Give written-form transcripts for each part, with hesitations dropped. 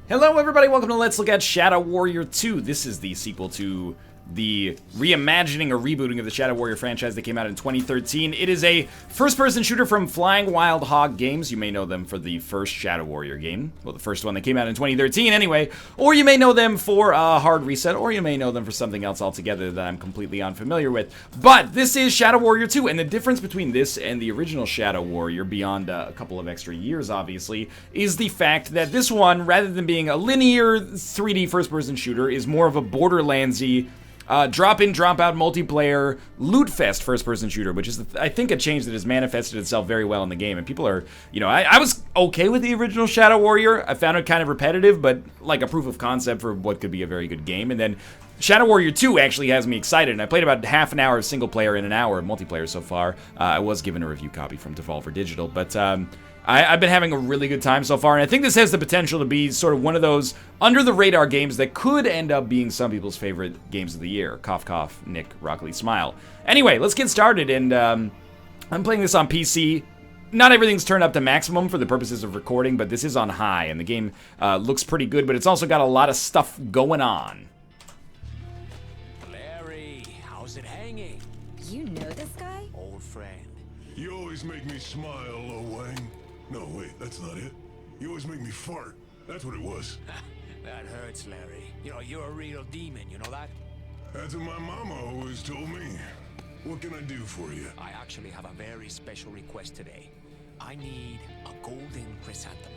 Hello everybody, welcome to Let's Look at Shadow Warrior 2. This is the sequel to the reimagining or rebooting of the Shadow Warrior franchise that came out in 2013. It is a first-person shooter from Flying Wild Hog Games. You may know them for the first Shadow Warrior game. Well, the first one that came out in 2013 anyway. Or you may know them for Hard Reset, or you may know them for something else altogether that I'm completely unfamiliar with. But this is Shadow Warrior 2, and the difference between this and the original Shadow Warrior, beyond a couple of extra years obviously, is the fact that this one, rather than being a linear 3D first-person shooter, is more of a Borderlands-y drop-in, drop-out multiplayer loot fest first-person shooter, which is, I think, a change that has manifested itself very well in the game. And people are, you know, I was okay with the original Shadow Warrior. I found it kind of repetitive, but like a proof of concept for what could be a very good game. And then Shadow Warrior 2 actually has me excited, and I played about half an hour of single player and an hour of multiplayer so far. I was given a review copy from Devolver Digital, but I've been having a really good time so far, and I think this has the potential to be sort of one of those under-the-radar games that could end up being some people's favorite games of the year. Cough, cough, Nick, Rockley, smile. Anyway, let's get started, and I'm playing this on PC. Not everything's turned up to maximum for the purposes of recording, but this is on high, and the game looks pretty good, but it's also got a lot of stuff going on. Larry, how's it hanging? You know this guy? Old friend. You always make me smile, Lo Wang. No, wait, that's not it. You always make me fart. That's what it was. That hurts, Larry. You know, you're a real demon, you know that? That's what my mama always told me. What can I do for you? I actually have a very special request today. I need a golden chrysanthemum.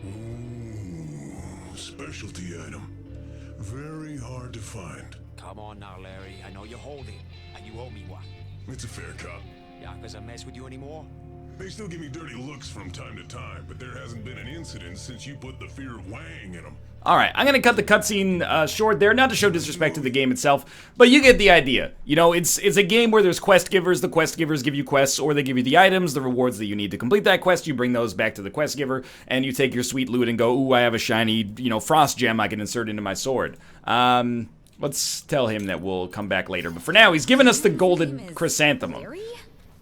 Ooh, specialty item. Very hard to find. Come on now, Larry. I know you're holding, and you owe me one. It's a fair cop. Yakuza mess with you anymore? They still give me dirty looks from time to time, but there hasn't been an incident since you put the fear of Wang in them. Alright, I'm gonna cut the cutscene short there, not to show disrespect to the game itself, but you get the idea. You know, it's a game where there's quest givers, the quest givers give you quests, or they give you the items, the rewards that you need to complete that quest, you bring those back to the quest giver, and you take your sweet loot and go, ooh, I have a shiny, you know, frost gem I can insert into my sword. Let's tell him that we'll come back later, but for now, he's given us the golden chrysanthemum. Larry?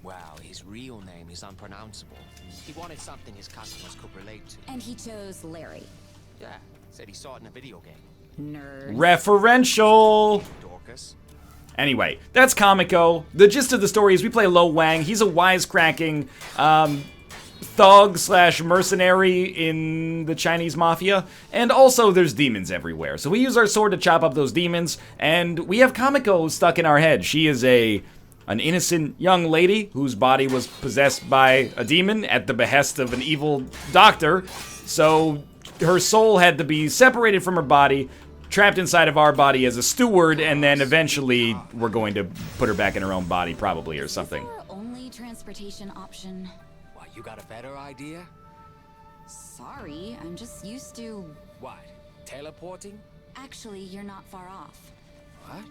Wow, his real name is unpronounceable. He wanted something his customers could relate to. And he chose Larry. Yeah, said he saw it in a video game. Nerd. Referential! Dorcas? Anyway, that's Kamiko. The gist of the story is we play Lo Wang. He's a wisecracking thug slash mercenary in the Chinese mafia, and also there's demons everywhere. So we use our sword to chop up those demons, and we have Kamiko stuck in our head. She is an innocent young lady whose body was possessed by a demon at the behest of an evil doctor. So her soul had to be separated from her body, trapped inside of our body as a steward, and then eventually we're going to put her back in her own body, probably, or something. Is this our only transportation option? What, you got a better idea? Sorry, I'm just used to... What, teleporting? Actually, you're not far off. What?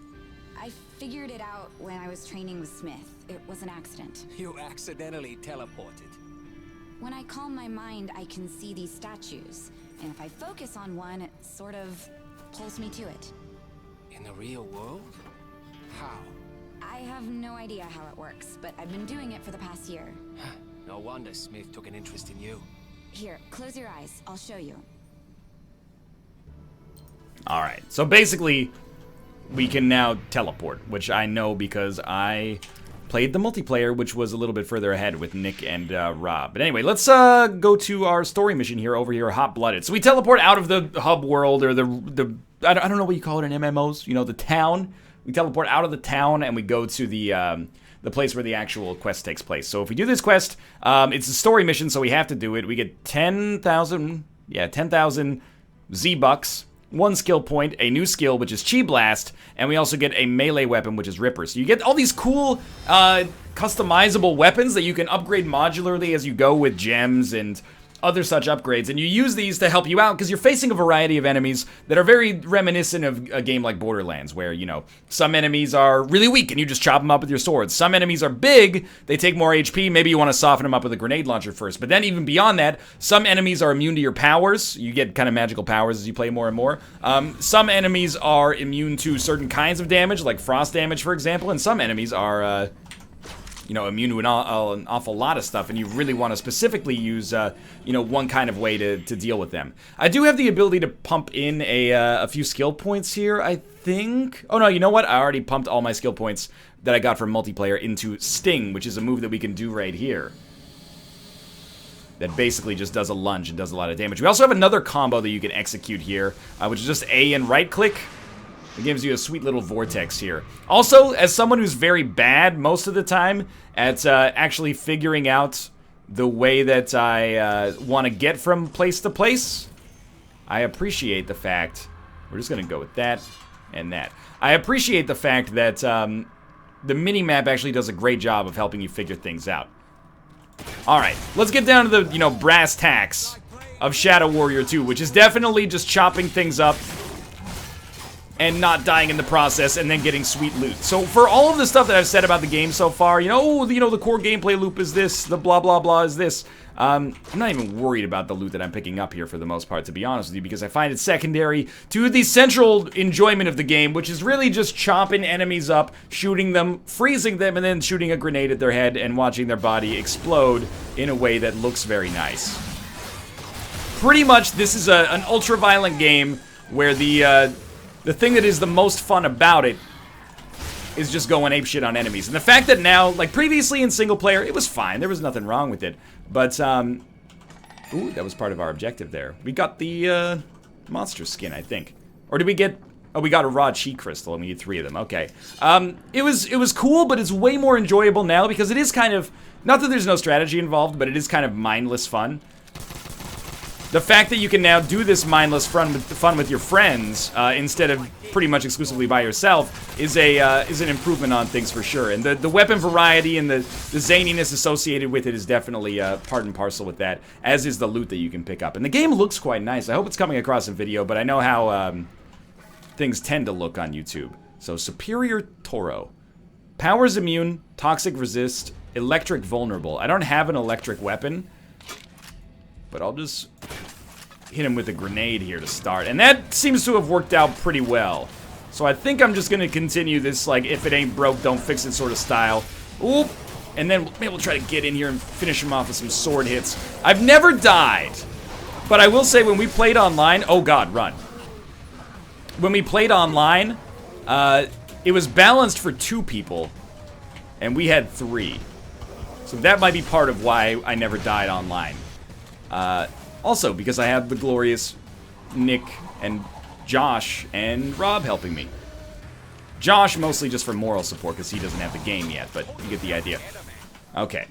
I figured it out when I was training with Smith. It was an accident. You accidentally teleported. When I calm my mind, I can see these statues. And if I focus on one, it sort of pulls me to it. In the real world? How? I have no idea how it works, but I've been doing it for the past year. No wonder Smith took an interest in you. Here, close your eyes. I'll show you. Alright, so basically, we can now teleport, which I know because I played the multiplayer, which was a little bit further ahead with Nick and Rob. But anyway, let's go to our story mission here, over here, Hot Blooded. So we teleport out of the hub world, or the I don't know what you call it in MMOs, you know, the town. We teleport out of the town and we go to the place where the actual quest takes place. So if we do this quest, it's a story mission, so we have to do it. We get 10,000 Z-Bucks, 1 skill point, a new skill, which is Chi Blast, and we also get a melee weapon, which is Ripper. So you get all these cool, customizable weapons that you can upgrade modularly as you go with gems and other such upgrades, and you use these to help you out because you're facing a variety of enemies that are very reminiscent of a game like Borderlands, where, you know, some enemies are really weak and you just chop them up with your sword. Some enemies are big, they take more HP, maybe you want to soften them up with a grenade launcher first. But then even beyond that, some enemies are immune to your powers. You get kind of magical powers as you play more and more. Some enemies are immune to certain kinds of damage, like frost damage, for example, and some enemies are you know, immune to an awful lot of stuff, and you really want to specifically use, you know, one kind of way to deal with them. I do have the ability to pump in a few skill points here, I think. Oh, no, you know what? I already pumped all my skill points that I got from multiplayer into Sting, which is a move that we can do right here. That basically just does a lunge and does a lot of damage. We also have another combo that you can execute here, which is just A and right-click. It gives you a sweet little vortex here. Also, as someone who's very bad most of the time at actually figuring out the way that I want to get from place to place, I appreciate the fact... We're just going to go with that and that. I appreciate the fact that the mini-map actually does a great job of helping you figure things out. Alright, let's get down to the, you know, brass tacks of Shadow Warrior 2, which is definitely just chopping things up and not dying in the process, and then getting sweet loot. So for all of the stuff that I've said about the game so far, you know, the core gameplay loop is this, the blah blah blah is this. I'm not even worried about the loot that I'm picking up here for the most part, to be honest with you, because I find it secondary to the central enjoyment of the game, which is really just chopping enemies up, shooting them, freezing them, and then shooting a grenade at their head and watching their body explode in a way that looks very nice. Pretty much, this is an ultra-violent game where the thing that is the most fun about it is just going apeshit on enemies. And the fact that now, like previously in single player, it was fine. There was nothing wrong with it. But, ooh, that was part of our objective there. We got the, monster skin, I think. Or did we get... Oh, we got a raw chi crystal, and we need 3 of them. Okay. It was cool, but it's way more enjoyable now because it is kind of... Not that there's no strategy involved, but it is kind of mindless fun. The fact that you can now do this mindless fun with your friends instead of pretty much exclusively by yourself is an improvement on things for sure. And the weapon variety and the zaniness associated with it is definitely part and parcel with that, as is the loot that you can pick up. And the game looks quite nice. I hope it's coming across in video, but I know how things tend to look on YouTube. So Superior Toro. Powers immune, toxic resist, electric vulnerable. I don't have an electric weapon, but I'll just hit him with a grenade here to start. And that seems to have worked out pretty well. So I think I'm just going to continue this, like, if it ain't broke, don't fix it sort of style. Oop! And then maybe we'll try to get in here and finish him off with some sword hits. I've never died. But I will say, when we played online... Oh, God, run. When we played online, it was balanced for 2 people. And we had 3. So that might be part of why I never died online. Also, because I have the glorious Nick and Josh and Rob helping me. Josh mostly just for moral support because he doesn't have the game yet, but you get the idea. Okay.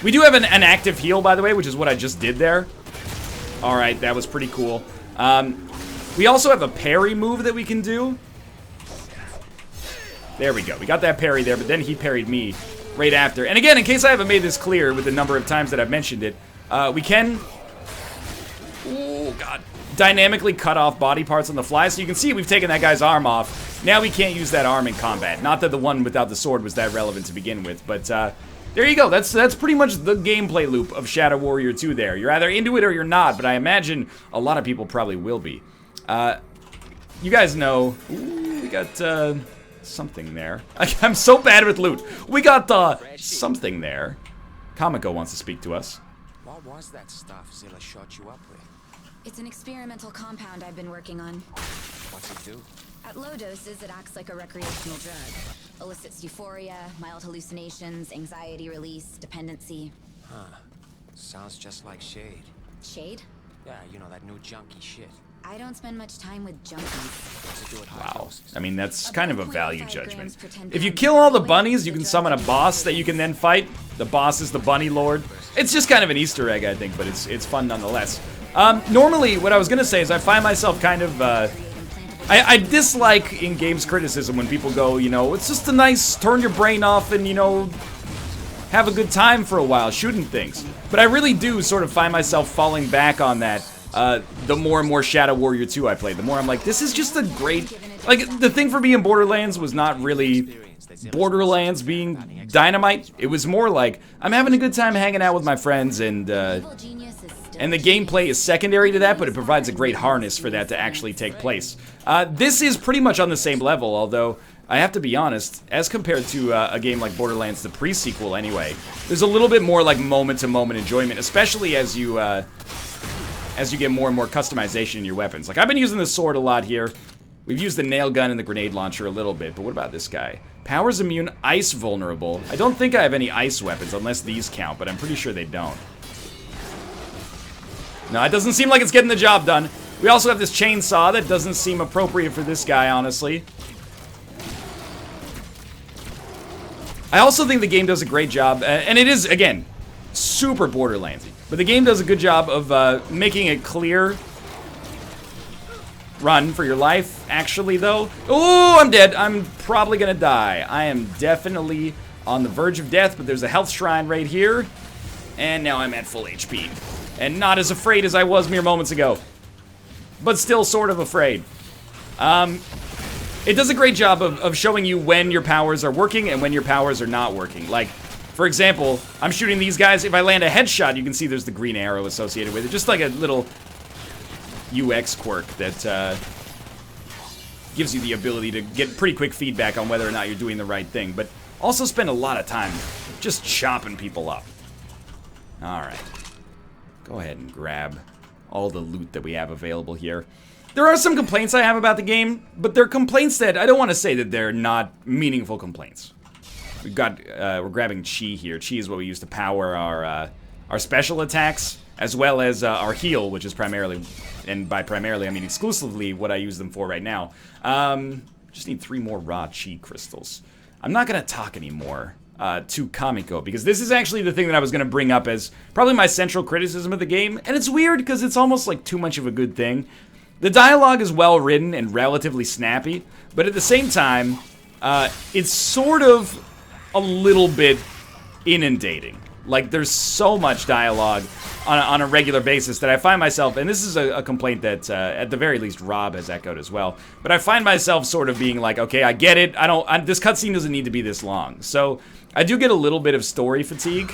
We do have an active heal, by the way, which is what I just did there. Alright, that was pretty cool. We also have a parry move that we can do. There we go. We got that parry there, but then he parried me right after. And again, in case I haven't made this clear with the number of times that I've mentioned it, we can... Oh, God. Dynamically cut off body parts on the fly. So you can see we've taken that guy's arm off. Now we can't use that arm in combat. Not that the one without the sword was that relevant to begin with, but there you go. That's pretty much the gameplay loop of Shadow Warrior 2 there. You're either into it or you're not, but I imagine a lot of people probably will be. You guys know... Ooh, we got something there. I'm so bad with loot. We got something there. Kamiko wants to speak to us. What was that stuff Zilla shot you up with? It's an experimental compound I've been working on. What's it do? At low doses, it acts like a recreational drug. Elicits euphoria, mild hallucinations, anxiety release, dependency. Huh. Sounds just like Shade. Shade? Yeah, you know, that new junkie shit. I don't spend much time with junkies. What's it do at high Wow. doses? I mean, that's kind of a value 0.5 judgment. grams per 10 If you pounds kill all the weight, bunnies, you the can drug summon a is boss that you can then fight. The boss is the bunny lord. It's just kind of an Easter egg, I think, but it's fun nonetheless. Normally, what I was going to say is I find myself kind of... I dislike in games criticism when people go, you know, it's just a nice turn your brain off and, you know, have a good time for a while shooting things. But I really do sort of find myself falling back on that the more and more Shadow Warrior 2 I play. The more I'm like, this is just a great... Like, the thing for me in Borderlands was not really Borderlands being dynamite. It was more like, I'm having a good time hanging out with my friends and the gameplay is secondary to that, but it provides a great harness for that to actually take place. This is pretty much on the same level, although I have to be honest, as compared to a game like Borderlands, the pre-sequel anyway, there's a little bit more like moment-to-moment enjoyment, especially as you get more and more customization in your weapons. Like, I've been using the sword a lot here. We've used the nail gun and the grenade launcher a little bit, but what about this guy? Powers immune, ice vulnerable. I don't think I have any ice weapons, unless these count, but I'm pretty sure they don't. No, it doesn't seem like it's getting the job done. We also have this chainsaw that doesn't seem appropriate for this guy, honestly. I also think the game does a great job, and it is, again, super Borderlandsy. But the game does a good job of making it clear. Run for your life, actually, though. Oh, I'm dead. I'm probably gonna die. I am definitely on the verge of death, but there's a health shrine right here. And now I'm at full HP. And not as afraid as I was mere moments ago. But still sort of afraid. It does a great job of showing you when your powers are working and when your powers are not working. Like, for example, I'm shooting these guys. If I land a headshot, you can see there's the green arrow associated with it. Just like a little UX quirk that gives you the ability to get pretty quick feedback on whether or not you're doing the right thing. But also spend a lot of time just chopping people up. Alright. Go ahead and grab all the loot that we have available here. There are some complaints I have about the game, but they're complaints that I don't want to say that they're not meaningful complaints. We've got, we're grabbing chi here. Chi is what we use to power our special attacks, as well as our heal, which is primarily, and by primarily I mean exclusively, what I use them for right now. Just need 3 more raw chi crystals. I'm not gonna talk anymore to Kamiko, because this is actually the thing that I was gonna bring up as probably my central criticism of the game, and it's weird because it's almost like too much of a good thing. The dialogue is well written and relatively snappy, but at the same time, it's sort of a little bit inundating. Like, there's so much dialogue on a regular basis that I find myself, and this is a complaint that at the very least Rob has echoed as well, but I find myself sort of being like, okay, I get it, this cutscene doesn't need to be this long. So I do get a little bit of story fatigue,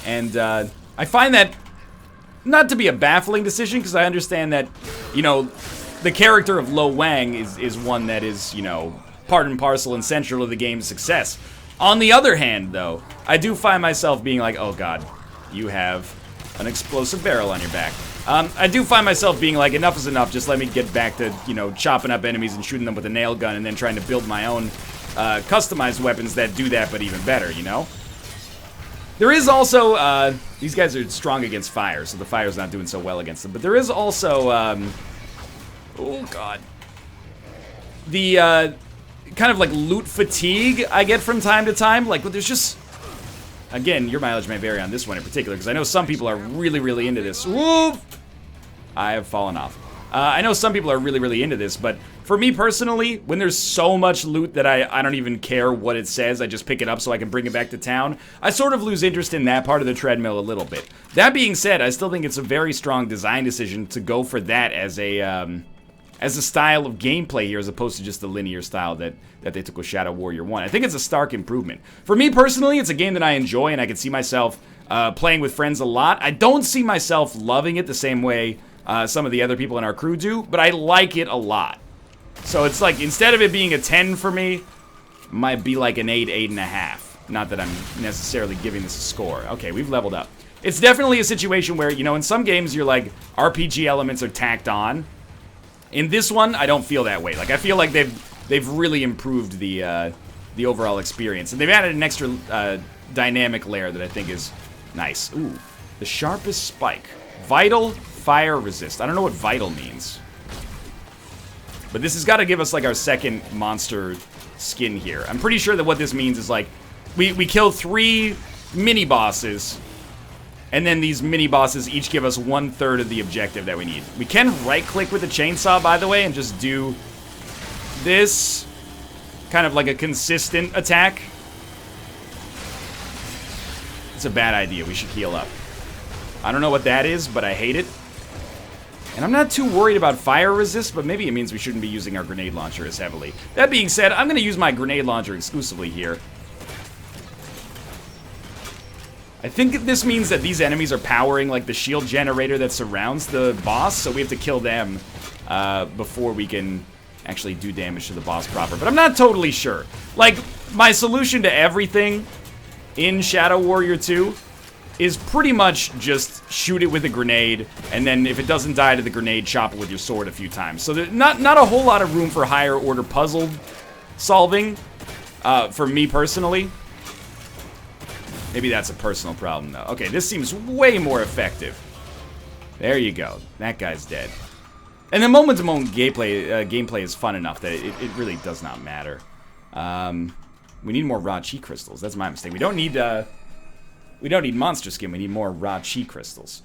and I find that not to be a baffling decision, because I understand that, you know, the character of Lo Wang is one that is, you know, part and parcel and central to the game's success. On the other hand, though, I do find myself being like, oh god, you have an explosive barrel on your back. I do find myself being like, enough is enough, just let me get back to, you know, chopping up enemies and shooting them with a nail gun and then trying to build my own customized weapons that do that, but even better, you know? There is also, these guys are strong against fire, so the fire's not doing so well against them, but there is also, oh god, the, kind of like loot fatigue I get from time to time. Like, there's just, again, your mileage may vary on this one in particular, because I know some people are really, really into this. Whoop! I have fallen off. I know some people are really, really into this, but for me personally, when there's so much loot that I don't even care what it says, I just pick it up so I can bring it back to town, I sort of lose interest in that part of the treadmill a little bit. That being said, I still think it's a very strong design decision to go for that as a style of gameplay here, as opposed to just the linear style that they took with Shadow Warrior 1. I think it's a stark improvement. For me personally, it's a game that I enjoy, and I can see myself playing with friends a lot. I don't see myself loving it the same way some of the other people in our crew do, but I like it a lot. So it's like, instead of it being a 10 for me, it might be like an 8, 8.5. Not that I'm necessarily giving this a score. Okay, we've leveled up. It's definitely a situation where, you know, in some games you're like, RPG elements are tacked on. In this one, I don't feel that way. Like, I feel like they've really improved the overall experience, and they've added an extra dynamic layer that I think is nice. Ooh, the sharpest spike, vital, fire resist. I don't know what vital means, but this has got to give us like our second monster skin here. I'm pretty sure that what this means is like we kill 3 mini bosses. And then these mini-bosses each give us 1/3 of the objective that we need. We can right-click with the chainsaw, by the way, and just do this. Kind of like a consistent attack. It's a bad idea. We should heal up. I don't know what that is, but I hate it. And I'm not too worried about fire resist, but maybe it means we shouldn't be using our grenade launcher as heavily. That being said, I'm going to use my grenade launcher exclusively here. I think this means that these enemies are powering like the shield generator that surrounds the boss, so we have to kill them before we can actually do damage to the boss proper. But I'm not totally sure. Like, my solution to everything in Shadow Warrior 2 is pretty much just shoot it with a grenade, and then if it doesn't die to the grenade, chop it with your sword a few times. So there's not a whole lot of room for higher order puzzle solving, for me personally. Maybe that's a personal problem, though. Okay, this seems way more effective. There you go. That guy's dead. And the moment-to-moment gameplay is fun enough that it really does not matter. We need more raw chi crystals. That's my mistake. We don't need monster skin. We need more raw chi crystals.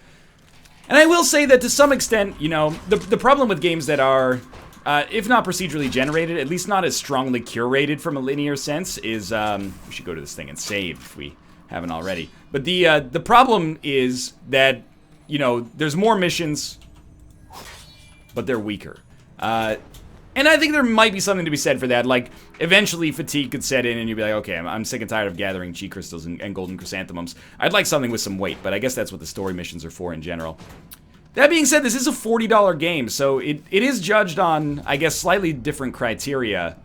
And I will say that to some extent, you know, the problem with games that are, if not procedurally generated, at least not as strongly curated from a linear sense, is we should go to this thing and save if we haven't already. But the problem is that, you know, there's more missions, but they're weaker. And I think there might be something to be said for that. Like, eventually fatigue could set in and you'd be like, okay, I'm sick and tired of gathering chi crystals and golden chrysanthemums. I'd like something with some weight, but I guess that's what the story missions are for in general. That being said, this is a $40 game, so it is judged on, I guess, slightly different criteria,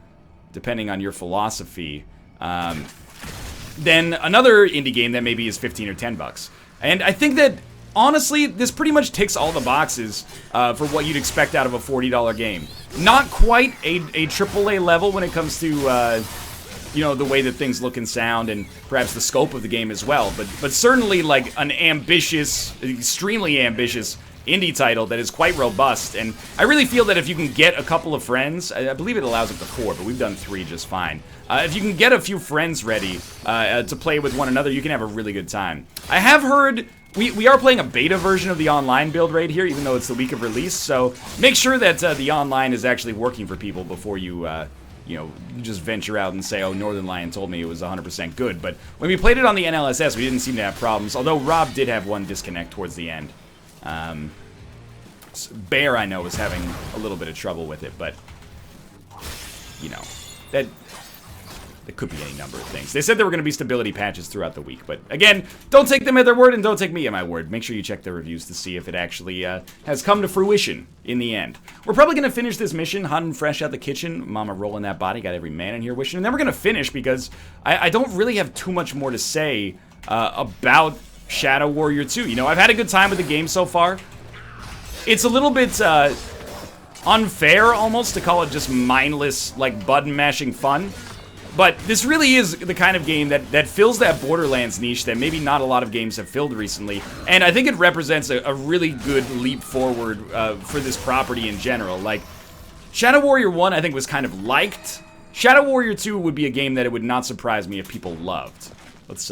depending on your philosophy, than another indie game that maybe is 15 or 10 bucks. And I think that, honestly, this pretty much ticks all the boxes for what you'd expect out of a $40 game. Not quite a AAA level when it comes to, you know, the way that things look and sound, and perhaps the scope of the game as well. But certainly, like, an ambitious, extremely ambitious indie title that is quite robust. And I really feel that if you can get a couple of friends, I believe it allows up to 4, but we've done 3 just fine. If you can get a few friends ready to play with one another, you can have a really good time. I have heard... We are playing a beta version of the online build right here, even though it's the week of release, so make sure that the online is actually working for people before you, you know, just venture out and say, oh, Northern Lion told me it was 100% good. But when we played it on the NLSS, we didn't seem to have problems, although Rob did have one disconnect towards the end. Bear, I know, was having a little bit of trouble with it, but, you know, that... It could be any number of things. They said there were going to be stability patches throughout the week, but again, don't take them at their word and don't take me at my word. Make sure you check the reviews to see if it actually has come to fruition in the end. We're probably going to finish this mission, hot and fresh out the kitchen. Mama rolling that body, got every man in here wishing. And then we're going to finish because I don't really have too much more to say about Shadow Warrior 2. You know, I've had a good time with the game so far. It's a little bit unfair almost to call it just mindless, like, button mashing fun. But this really is the kind of game that fills that Borderlands niche that maybe not a lot of games have filled recently. And I think it represents a really good leap forward for this property in general. Like, Shadow Warrior 1, I think, was kind of liked. Shadow Warrior 2 would be a game that it would not surprise me if people loved. Let's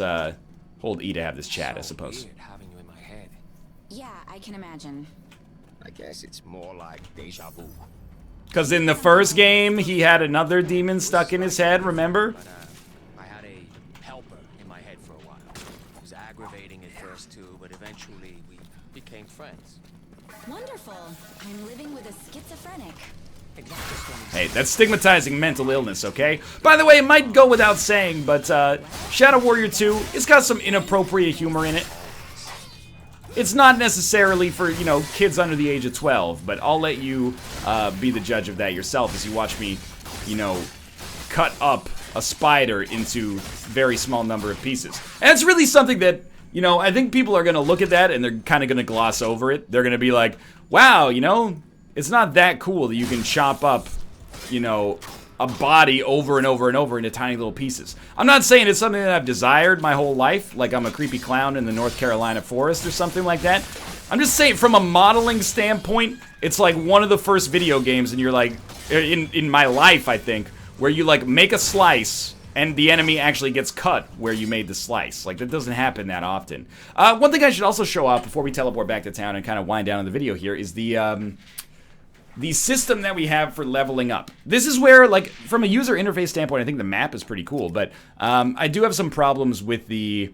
hold E to have this chat, I suppose. Weird having you in my head. Yeah, I can imagine. I guess it's more like deja vu. Because in the first game, he had another demon stuck in his head, remember? But, I had a helper in my head for a while. It was aggravating at first, too, but eventually we became friends. Wonderful. I'm living with a schizophrenic. Hey, that's stigmatizing mental illness, okay? By the way, it might go without saying, but Shadow Warrior 2, it's got some inappropriate humor in it. It's not necessarily for, you know, kids under the age of 12, but I'll let you be the judge of that yourself as you watch me, you know, cut up a spider into very small number of pieces. And it's really something that, you know, I think people are going to look at that and they're kind of going to gloss over it. They're going to be like, wow, you know, it's not that cool that you can chop up, you know, a body over and over and over into tiny little pieces. I'm not saying it's something that I've desired my whole life, like I'm a creepy clown in the North Carolina forest or something like that. I'm just saying, from a modeling standpoint, it's like one of the first video games, and you're like, in my life, I think, where you like make a slice and the enemy actually gets cut where you made the slice. Like, that doesn't happen that often. One thing I should also show off before we teleport back to town and kind of wind down on the video here is the system that we have for leveling up. This is where, like, from a user interface standpoint, I think the map is pretty cool, but I do have some problems with the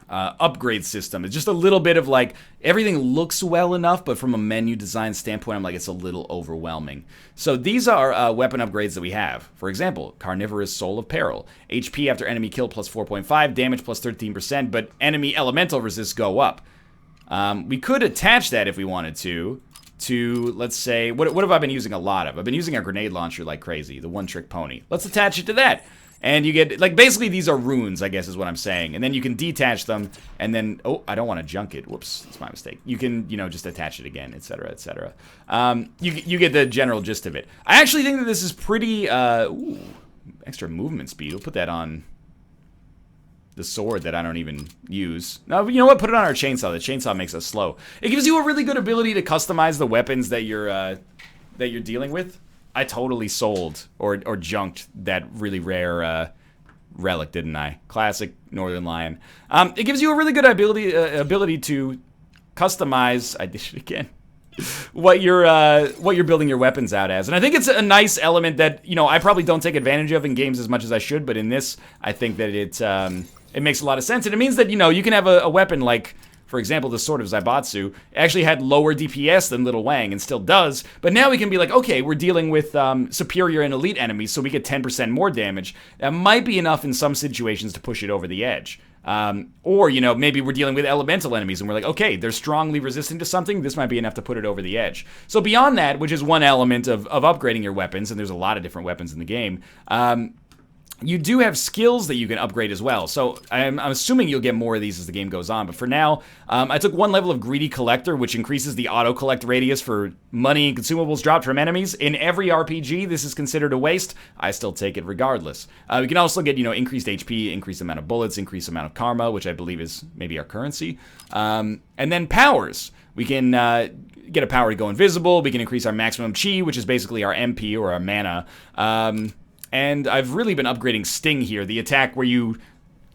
upgrade system. It's just a little bit of, like, everything looks well enough, but from a menu design standpoint, I'm like, it's a little overwhelming. So these are weapon upgrades that we have. For example, Carnivorous Soul of Peril. HP after enemy kill plus 4.5, damage plus 13%, but enemy elemental resists go up. We could attach that if we wanted to. to, let's say, what have I been using a lot of? I've been using a grenade launcher like crazy, the one-trick pony. Let's attach it to that. And you get, like, basically these are runes, I guess is what I'm saying. And then you can detach them, and then, oh, I don't want to junk it. Whoops, that's my mistake. You can, you know, just attach it again, etc., etc. You get the general gist of it. I actually think that this is pretty, ooh, extra movement speed. We'll put that on the sword that I don't even use. No, you know what? Put it on our chainsaw. The chainsaw makes us slow. It gives you a really good ability to customize the weapons that you're dealing with. I totally sold or junked that really rare relic, didn't I? Classic Northern Lion. It gives you a really good ability to customize. I did it again. What you're building your weapons out as, and I think it's a nice element that, you know, I probably don't take advantage of in games as much as I should, but in this, I think that it makes a lot of sense, and it means that, you know, you can have a weapon like, for example, the Sword of Zaibatsu actually had lower DPS than Little Wang and still does, but now we can be like, okay, we're dealing with superior and elite enemies, so we get 10% more damage. That might be enough in some situations to push it over the edge. Or, you know, maybe we're dealing with elemental enemies and we're like, okay, they're strongly resistant to something, this might be enough to put it over the edge. So beyond that, which is one element of upgrading your weapons, and there's a lot of different weapons in the game, you do have skills that you can upgrade as well. So I'm assuming you'll get more of these as the game goes on. But for now, I took one level of Greedy Collector, which increases the auto-collect radius for money and consumables dropped from enemies. In every RPG, this is considered a waste. I still take it regardless. We can also get, you know, increased HP, increased amount of bullets, increased amount of karma, which I believe is maybe our currency. And then powers. We can get a power to go invisible. We can increase our maximum chi, which is basically our MP or our mana. And I've really been upgrading Sting here, the attack where you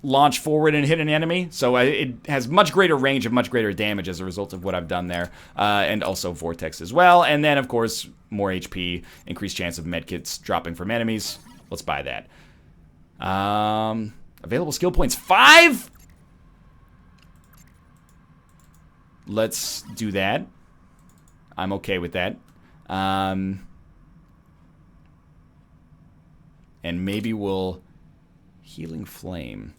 launch forward and hit an enemy. So it has much greater range and much greater damage as a result of what I've done there. And also Vortex as well. And then, of course, more HP, increased chance of medkits dropping from enemies. Let's buy that. Available skill points, 5? Let's do that. I'm okay with that. And maybe we'll... Healing Flame.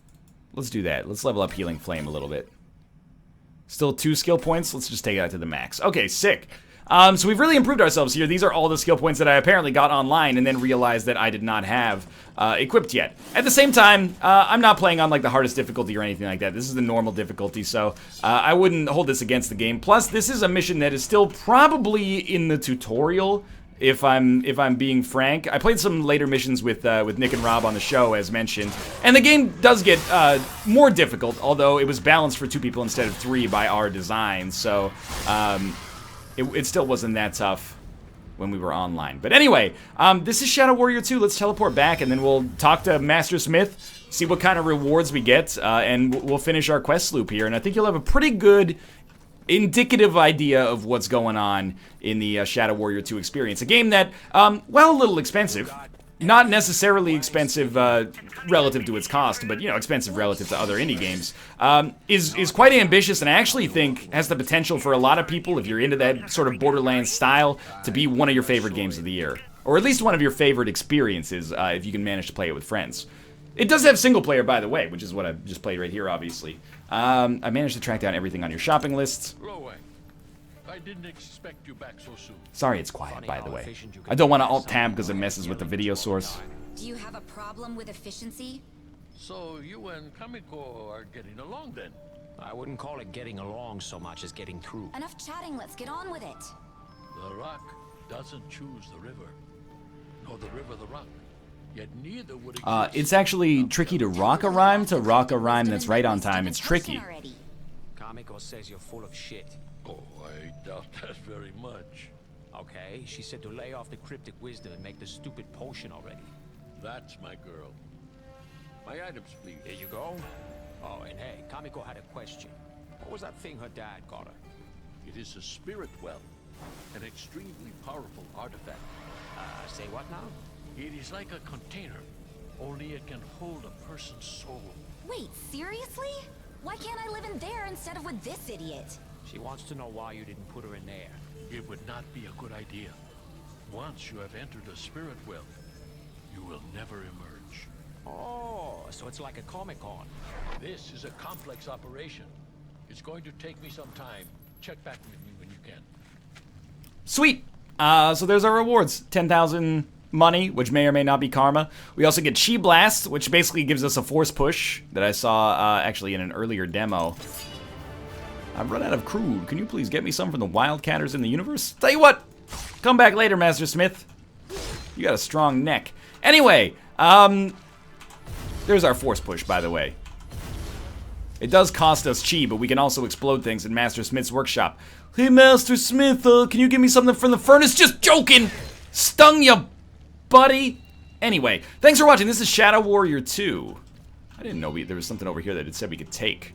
Let's do that. Let's level up Healing Flame a little bit. Still 2 skill points. Let's just take that to the max. Okay, sick. So we've really improved ourselves here. These are all the skill points that I apparently got online and then realized that I did not have equipped yet. At the same time, I'm not playing on like the hardest difficulty or anything like that. This is the normal difficulty, so I wouldn't hold this against the game. Plus, this is a mission that is still probably in the tutorial. If I'm being frank, I played some later missions with Nick and Rob on the show, as mentioned, and the game does get more difficult. Although it was balanced for 2 people instead of 3 by our design, so it still wasn't that tough when we were online. But anyway, this is Shadow Warrior 2. Let's teleport back, and then we'll talk to Master Smith, see what kind of rewards we get, and we'll finish our quest loop here. And I think you'll have a pretty good indicative idea of what's going on in the Shadow Warrior 2 experience. A game that, well, a little expensive. Not necessarily expensive relative to its cost, but, you know, expensive relative to other indie games. Is quite ambitious, and I actually think has the potential for a lot of people, if you're into that sort of Borderlands style, to be one of your favorite games of the year. Or at least one of your favorite experiences, if you can manage to play it with friends. It does have single player, by the way, which is what I've just played right here, obviously. I managed to track down everything on your shopping lists. I didn't expect you back so soon. Sorry it's quiet, by the way. I don't want to alt-tab because it messes with the video source. Do you have a problem with efficiency? So you and Kamiko are getting along then? I wouldn't call it getting along so much as getting through. Enough chatting, let's get on with it. The rock doesn't choose the river, nor the river the rock. Yet neither would exist. It's actually tricky to rock a rhyme that's right on time. It's tricky. Kamiko says you're full of shit. Oh, I doubt that very much. Okay, she said to lay off the cryptic wisdom and make the stupid potion already. That's my girl. My items, please. There you go. Oh, and hey, Kamiko had a question. What was that thing her dad got her? It is a spirit well, an extremely powerful artifact. Say what now? It is like a container, only it can hold a person's soul. Wait, seriously? Why can't I live in there instead of with this idiot? She wants to know why you didn't put her in there. It would not be a good idea. Once you have entered the spirit well, you will never emerge. Oh, so it's like a Comic-Con. This is a complex operation. It's going to take me some time. Check back with me when you can. Sweet. So there's our rewards. 10,000 money, which may or may not be karma. We also get Chi Blast, which basically gives us a force push that I saw actually in an earlier demo. I've run out of crude. Can you please get me some from the Wildcatters in the universe? Tell you what, come back later, Master Smith. You got a strong neck. Anyway, there's our force push, by the way. It does cost us chi, but we can also explode things in Master Smith's workshop. Hey, Master Smith, can you give me something from the furnace? Just joking! Stung ya, buddy! Anyway, thanks for watching. This is Shadow Warrior 2. I didn't know there was something over here that it said we could take.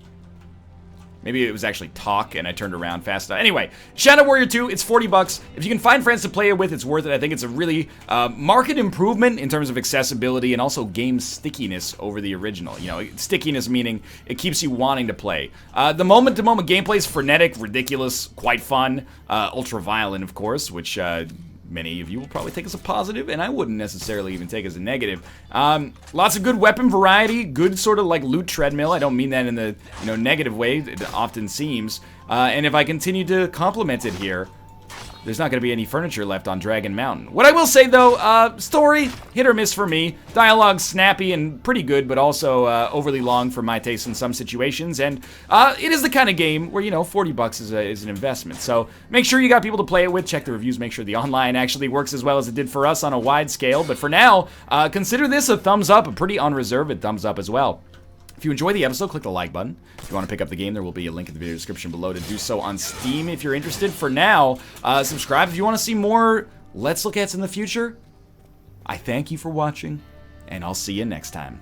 Maybe it was actually talk and I turned around fast enough. Anyway, Shadow Warrior 2, it's 40 bucks. If you can find friends to play it with, it's worth it. I think it's a really market improvement in terms of accessibility and also game stickiness over the original. You know, stickiness meaning it keeps you wanting to play. The moment-to-moment gameplay is frenetic, ridiculous, quite fun. Ultra-violent, of course, which many of you will probably take as a positive, and I wouldn't necessarily even take as a negative. Lots of good weapon variety, good sort of like loot treadmill. I don't mean that in the negative way it often seems. And if I continue to compliment it here, there's not going to be any furniture left on Dragon Mountain. What I will say though, story, hit or miss for me. Dialogue snappy and pretty good, but also overly long for my taste in some situations. And it is the kind of game where, 40 bucks is an investment. So make sure you got people to play it with. Check the reviews. Make sure the online actually works as well as it did for us on a wide scale. But for now, consider this a thumbs up, a pretty unreserved thumbs up as well. If you enjoy the episode, click the like button. If you want to pick up the game, there will be a link in the video description below to do so on Steam if you're interested. For now, subscribe if you want to see more Let's Look At's in the future. I thank you for watching, and I'll see you next time.